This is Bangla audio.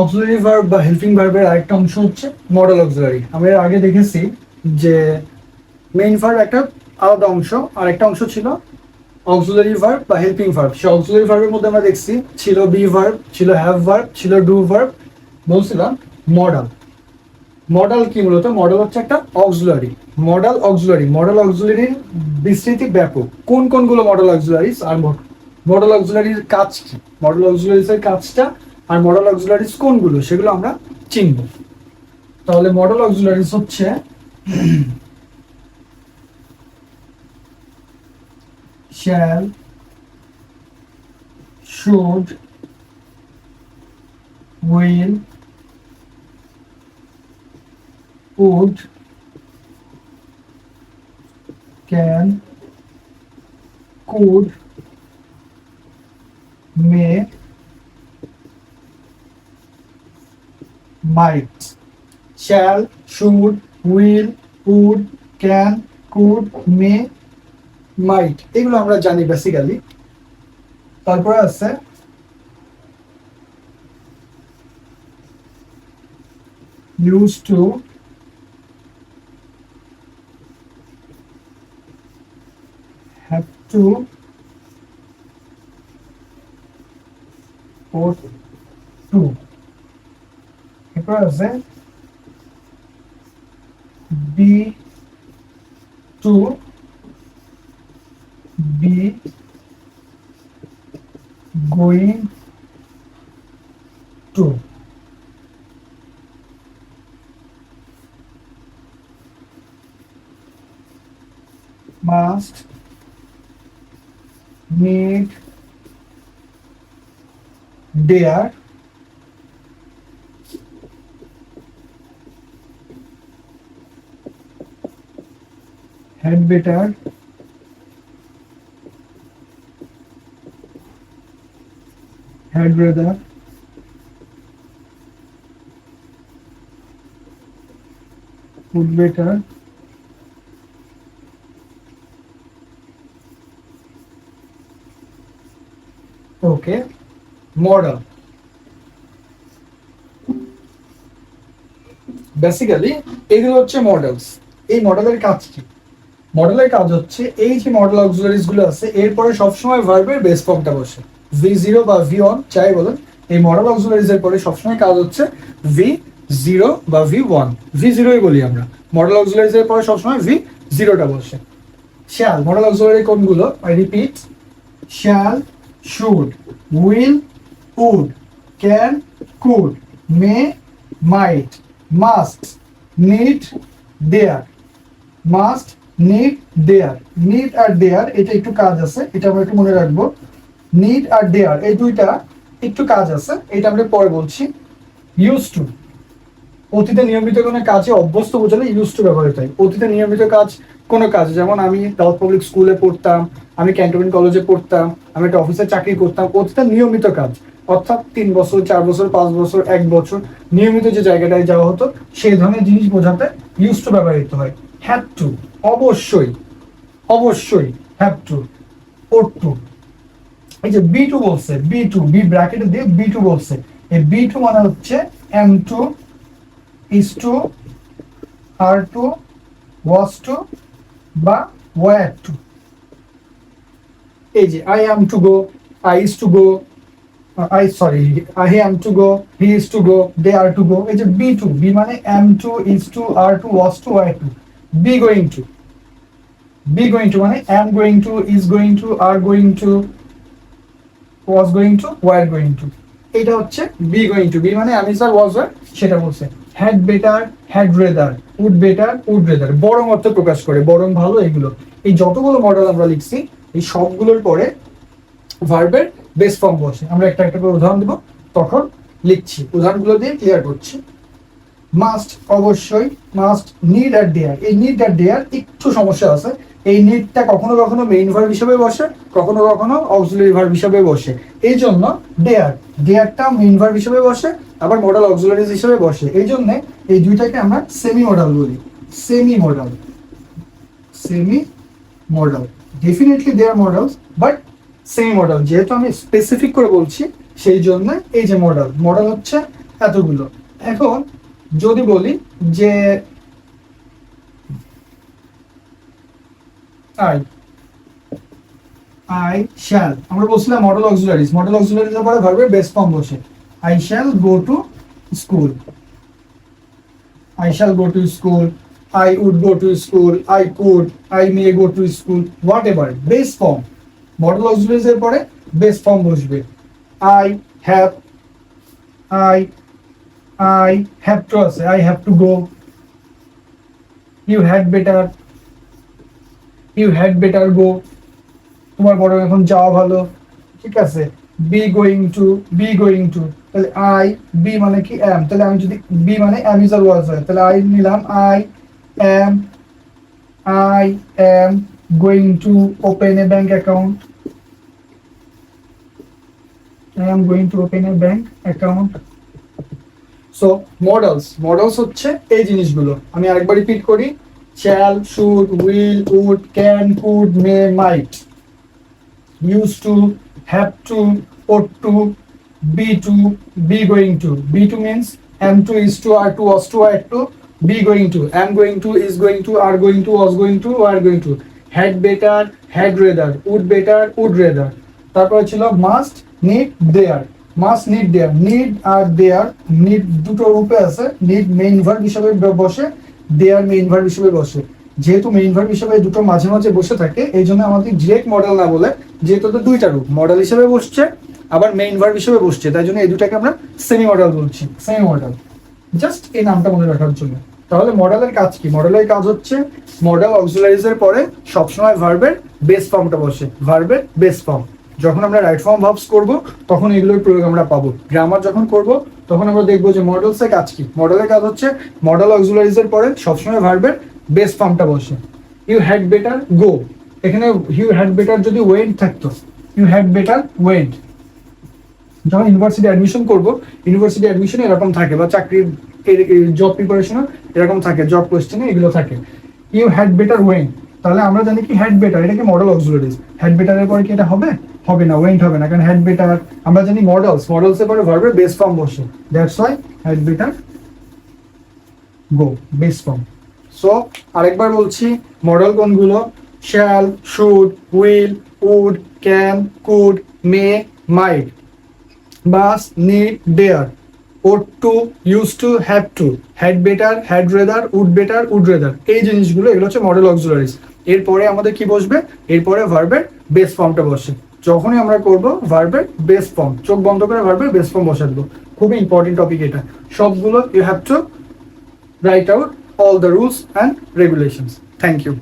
অক্সিলারি ভার্ব বা হেল্পিং ভার্বের আরেকটা অংশ হচ্ছে মডেল অক্সিলারি। আমরা এর আগে দেখেছি যে মেইন ভার্ব একটা আলাদা অংশ, আর একটা অংশ ছিল অক্সিলারি ভার্ব বা হেল্পিং ভার্ব। সেই অক্সিলারি ভার্বের মধ্যে আমরা দেখছি ছিল বি ভার্ব, ছিল হ্যাভ ভার্ব, ছিল ডু ভার্ব, বলছিলাম মডেল। মডেল কি? মূলত মডেল হচ্ছে একটা অক্সিলারি। মডেল অক্সিলারির বিস্তৃতি ব্যাপক। কোন কোনগুলো মডেল অক্সিলারিজ, আর মডেল অক্সিলারির কাজ কি, মডেল অক্সিলারিজ এর কাজটা আর মডেল অক্সিলারিজ কোনগুলো সেগুলো আমরা চিনব। তাহলে মডেল অক্সিলারিজ হচ্ছে shall, should, will, would, can, could, may, might. Shall, should, will, would, can, could, may, might, এগুলো আমরা জানি বেসিক্যালি। তারপরে আছে used to, have to, ought to। এরপর আছে be to, be, going to। must, need, dare, had better, had rather, would better, okay. Model basically এগুলো হচ্ছে মডেলস। এই মডেলের কাজ কি? মডেলের কাজ হচ্ছে এই যে মডেল অক্সিলারিজ গুলো আছে এরপরে সবসময় ভার্বের বেস ফর্মটা বসে, V0 বা V1 যাই বলেন। এই মডেল অক্সিলারিজ এর পরে সবসময় কাজ হচ্ছে V0 বা V1, V0ই বলি আমরা। মডেল অক্সিলারিজ এর পরে সবসময় V0টা বসে। শ্যাল, মডেল অক্সিলারি কোনগুলো? I repeat, shall, should, will, would, can, could, may, might, must, need, dare. Must, need, dare. Need আর দেয়ার এটা একটু কাজ আছে, এটা আমরা একটু মনে রাখবো। নিড আর দেয়ার এই দুইটা একটু কাজ আছে, এটা আমরা পরে বলছি। ইউজ টু, অতীতে নিয়মিত কোনো কাজে অভ্যস্ত বোঝালে ইউজ টু ব্যবহৃত হয়। অতীতে নিয়মিত কাজ কোনো কাজ, যেমন আমি দাউদ পাবলিক স্কুলে পড়তাম, আমি ক্যান্টনমেন্ট কলেজে পড়তাম, আমি একটা অফিসে চাকরি করতাম। অতীতে নিয়মিত কাজ অর্থাৎ 3 বছর, 4 বছর, 5 বছর, 1 বছর নিয়মিত যে জায়গাটায় যাওয়া হতো সেই ধরনের জিনিস বোঝাতে ইউজ টু ব্যবহৃত হয়। হ্যাভ টু, অবশ্যই অবশ্যই হ্যাভ টু। ওট টু, এই যে বি টু বলছে, বি টু, বি ব্র্যাকেটে দিয়ে বি টু বলছে, এই বি টু মানে হচ্ছে am to, is to, are to, was to বা were to। এই যে I am to go, I is to go, I am to go, he is to go, they are to go। এই যে be to, be মানে am to, is to, are to, was to, were to। be going to, be going to মানে am going to, is going to, are going to, was going to, were going to। এটা হচ্ছে be going to, be মানে আমি স্যার was were সেটা বলছে। had better, had rather, would better, would rather বরং অর্থ প্রকাশ করে, বরং ভালো। এগুলো এই যতগুলো মডেল আমরা লিখছি এই সবগুলোর পরে ভার্বের বেস ফর্ম বসে। আমরা একটা একটা করে উদাহরণ দেব, তখন লিখছি, উদাহরণগুলো দিয়ে ক্লিয়ার করছি। মাস্ট, অবশ্যই। মাস্ট, নিড আর ডেয়ার, এই নিড আর ডেয়ার একটু সমস্যা আছে, এই নিডটা কখনো কখনো মেইন ভার্ব হিসেবে বসে, কখনো কখনো অক্সিলারি ভার্ব হিসেবে বসে। এই জন্য ডেয়ারটা মেইন ভার্ব হিসেবে বসে, আবার মডাল অক্সিলারিজ হিসেবে বসে। এই জন্য এই দুইটাকে আমরা সেমি মডাল বলি। Semi modal definitely they are modals, but semi modal যেহেতু আমি স্পেসিফিক করে বলছি সেই জন্য এই যে মডাল হচ্ছে এতগুলো। এখন যদি বলি যে আই শ্যাল, আমরা বলছিলাম মডেল অক্সিলারিজ এর পরে ভার্বের বেস ফর্ম বসে। I shall go to school, I would go to school, I may go to school, whatever, base form. Model auxiliaries এর পরে base form বসবে। I have to আছে, I have to go, you had better go, তোমার বড় এখন যাওয়া ভালো, ঠিক আছে। be going to, তাহলে be মানে কি am, তাহলে আমি যদি be মানে am is or was হয়, তাহলে I নিলাম I am going to open a bank account. So models হচ্ছে এই জিনিসগুলো। আমি আরেকবার রিপিট করি, shall, should, will, would, can, could, may, might, used to, have to, ought to, be going to means am to, is to, are to, was to, are to, be going to, am going to, is going to, are going to, was going to, were going to, had better, had rather, would better, would rather। তারপরে ছিল must, need, there, need R there, need দুটো রূপে আছে, need মেইন ভার্ব হিসেবে বসে, there মেইন ভার্ব হিসেবে বসে। যেহেতু মেইন ভার্ব হিসেবে দুটো মাঝে মাঝে বসে থাকে, এই জন্য আমাদের ডিরেক্ট মডেল না বলে, যেহেতু তো দুইটা রূপ, মডেল হিসেবে বসছে আবার মেইন ভার্ব হিসেবে বসছে, তাই জন্য এই দুটাকে আমরা সেমি মডেল বলছি। সেমি মডেল জাস্ট এই নামটা মনে রাখার জন্য। তাহলে মডেলের কাজ কি? মডেলের কাজ হচ্ছে মডেল অক্সিলারিজ এর পরে সবসময় ভার্বের বেস ফর্মটা বসে, ভার্বের বেস ফর্ম। যখন আমরা রাইট ফর্ম ভার্বস করব তখন এগুলোর প্রয়োগ আমরা পাবো। গ্রামার যখন করব তখন আমরা দেখবো যে মডেলসের কাজ কি। মডেলের কাজ হচ্ছে মডেল অক্সিলারিজ এর পরে সবসময় ভার্বের বেস ফর্মটা বসে। ইউ হ্যাড বেটার গো, এখানে ইউ হ্যাড বেটার যদি ওয়েন্ট থাকতো, ইউ হ্যাড বেটার ওয়েন্ট। যখন ইউনিভার্সিটি অ্যাডমিশন করব, ইউনিভার্সিটি অ্যাডমিশনে এরকম থাকে, বা চাকরির জব প্রিপারেশনে এরকম থাকে, জব কোয়েশ্চেনে এগুলো থাকে। ইউ হ্যাড বেটার ওয়েন্ট, তাহলে আমরা জানি কি হ্যাড বেটার, এটা কি মডেল অক্সিলারিজ। হ্যাড বেটারের পরে কি এটা হবে? হবে না, ওয়েন্ট হবে না, কারণ হ্যাড বেটার আমরা জানি মডেলসের পরে ভার্বের বেস ফর্ম বসে, that's why had better go, base form. So আরেকবার বলছি মডেল কোনগুলো? Shall, should, will, would, can, could, may, might, must, need, dare, ought to, used to, have to, had better, had rather, would better, would rather। এই জিনিসগুলো এগুলো হচ্ছে মডেল অক্সিলারিজ। এরপরে আমাদের কি বসবে? এরপরে ভার্বের বেস ফর্মটা বসে। যখনই আমরা করব ভার্বের বেস ফর্ম, চোখ বন্ধ করে ভার্বের বেস ফর্ম বসা দেবো। খুবই ইম্পর্টেন্ট টপিক এটা। সবগুলো you have to write out all the rules and regulations. Thank you.